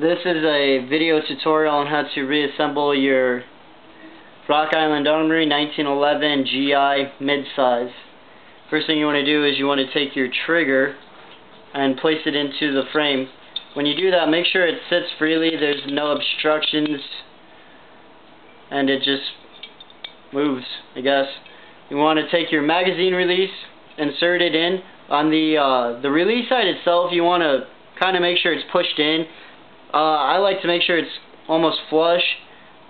This is a video tutorial on how to reassemble your Island Armory 1911 GI midsize. First thing you want to do is you want to take your trigger and place it into the frame. When you do that, make sure it sits freely, there's no obstructions, and it just moves, I guess. You want to take your magazine release, insert it in. On the release side itself, you want to kind of make sure it's pushed in. I like to make sure it's almost flush.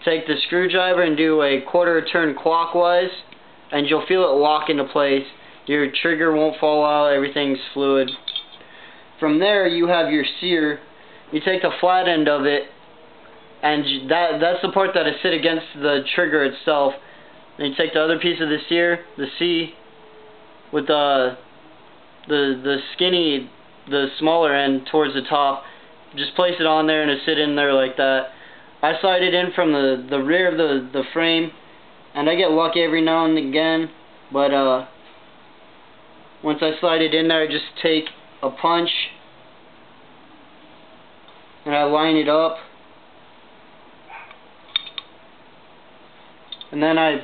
Take the screwdriver and do a quarter turn clockwise, and you'll feel it lock into place. Your trigger won't fall out, everything's fluid. From there, you have your sear. You take the flat end of it, and that's the part that is sit against the trigger itself. Then you take the other piece of the sear, the C, with the skinny, the smaller end towards the top. Just place it on there and it sit in there like that. I slide it in from the rear of the frame, and I get lucky every now and again, but once I slide it in there, I just take a punch and I line it up, and then I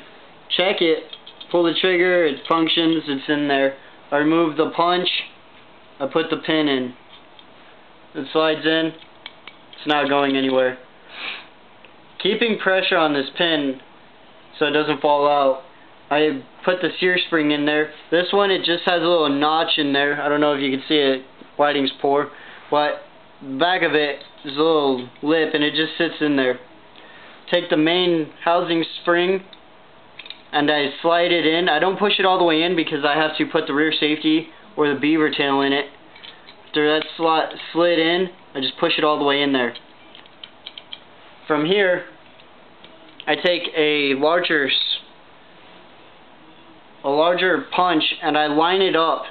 check it, pull the trigger, it functions, it's in there. I remove the punch, I put the pin in. It slides in, it's not going anywhere. Keeping pressure on this pin so it doesn't fall out, I put the sear spring in there. This one, it just has a little notch in there. I don't know if you can see it, lighting's poor, but back of it is a little lip and it just sits in there. Take the main housing spring and I slide it in. I don't push it all the way in because I have to put the rear safety or the beaver tail in it. After that slid in, I just push it all the way in there. From here, I take a larger punch and I line it up.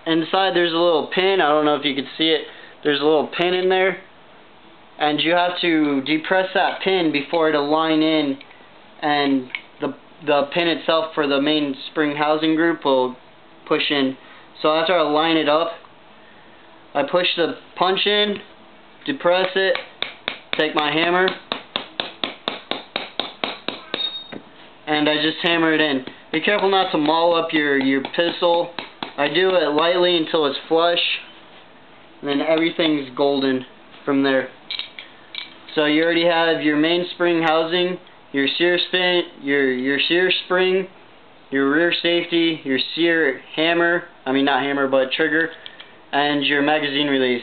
Inside there's a little pin, I don't know if you can see it, there's a little pin in there, and you have to depress that pin before it'll line in, and the pin itself for the main spring housing group will push in. So after I line it up, I push the punch in, depress it, take my hammer, and I just hammer it in. Be careful not to maul up your pistol. I do it lightly until it's flush, and then everything's golden from there. So you already have your main spring housing, your sear spin, your sear spring, your rear safety, your sear hammer, I mean not hammer but trigger, and your magazine release.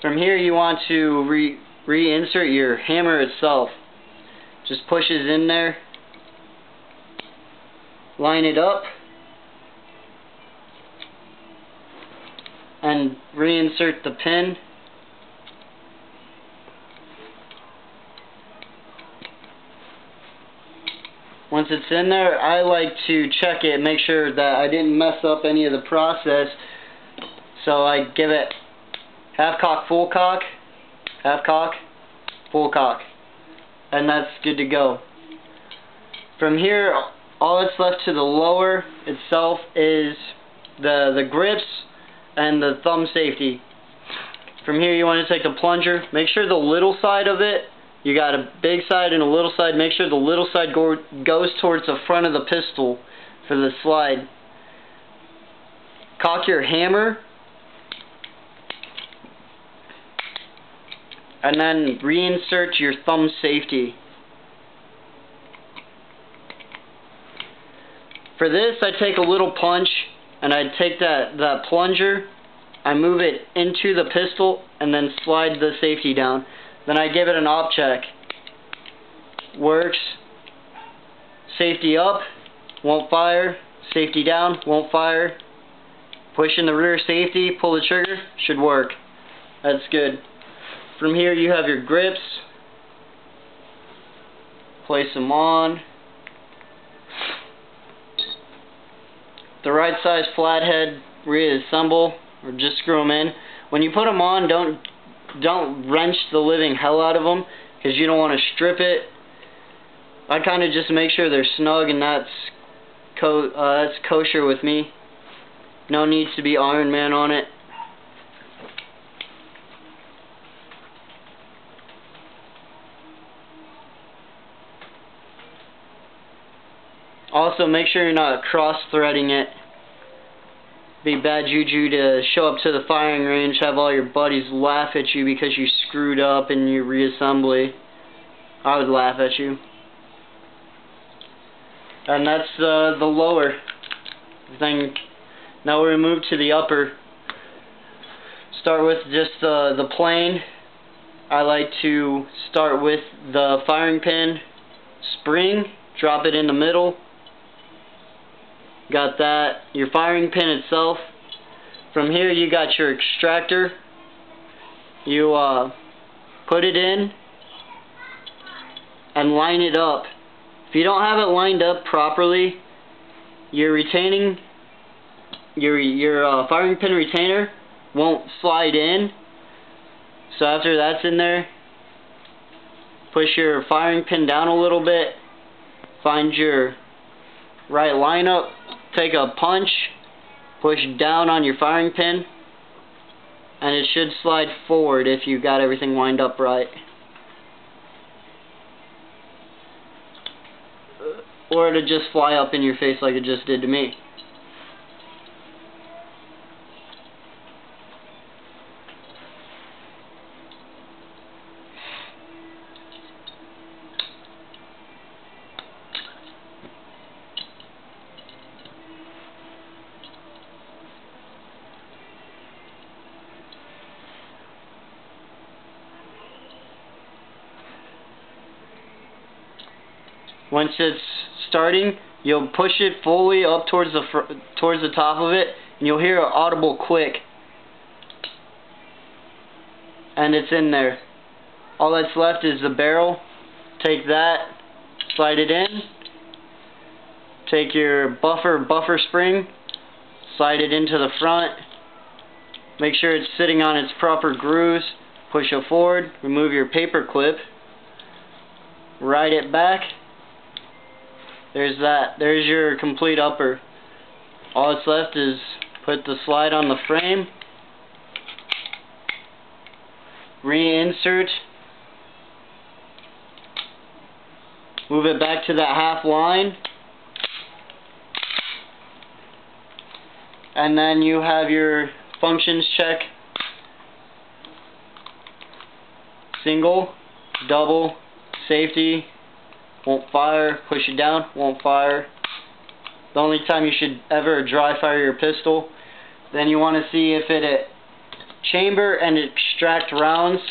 From here you want to reinsert your hammer itself. Just pushes in there, line it up, and reinsert the pin. Once it's in there, I like to check it, make sure that I didn't mess up any of the process. So I give it half cock, full cock, half cock, full cock, and that's good to go. From here, all that's left to the lower itself is the grips and the thumb safety. From here you want to take the plunger, make sure the little side of it, you got a big side and a little side, make sure the little side goes towards the front of the pistol for the slide. Cock your hammer, and then reinsert your thumb safety. For this, I take a little punch, and I take that plunger, I move it into the pistol, and then slide the safety down. Then I give it an op check. Works. Safety up, won't fire. Safety down, won't fire. Push in the rear safety, pull the trigger, should work. That's good. From here you have your grips. Place them on. The right size flathead, reassemble, or just screw them in. When you put them on, don't wrench the living hell out of them, because you don't want to strip it. I kind of just make sure they're snug, and that's kosher with me. No needs to be Iron Man on it. Also, make sure you're not cross-threading it. Be bad juju to show up to the firing range, have all your buddies laugh at you because you screwed up in your reassembly. I would laugh at you. And that's the lower thing. Now we'll move to the upper. Start with just the plane. I like to start with the firing pin spring, drop it in the middle. Got that. Your firing pin itself. From here you got your extractor. You put it in and line it up. If you don't have it lined up properly, your retaining, your firing pin retainer won't slide in. So after that's in there, push your firing pin down a little bit, find your right lineup, take a punch, push down on your firing pin, and it should slide forward if you got everything lined up right. Or it'll just fly up in your face like it just did to me. Once it's starting, you'll push it fully up towards the top of it, and you'll hear an audible click. And it's in there. All that's left is the barrel. Take that, slide it in. Take your buffer spring, slide it into the front. Make sure it's sitting on its proper grooves. Push it forward, remove your paper clip, ride it back. There's that. There's your complete upper. All that's left is put the slide on the frame, reinsert, move it back to that half line, and then you have your functions check: single, double, safety. Won't fire. Push it down. Won't fire. The only time you should ever dry fire your pistol. Then you want to see if it chamber and extract rounds.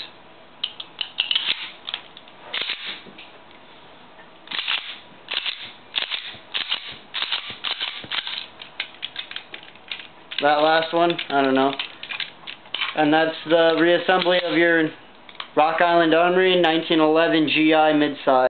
That last one, I don't know. And that's the reassembly of your Rock Island Armory 1911 GI mid-size.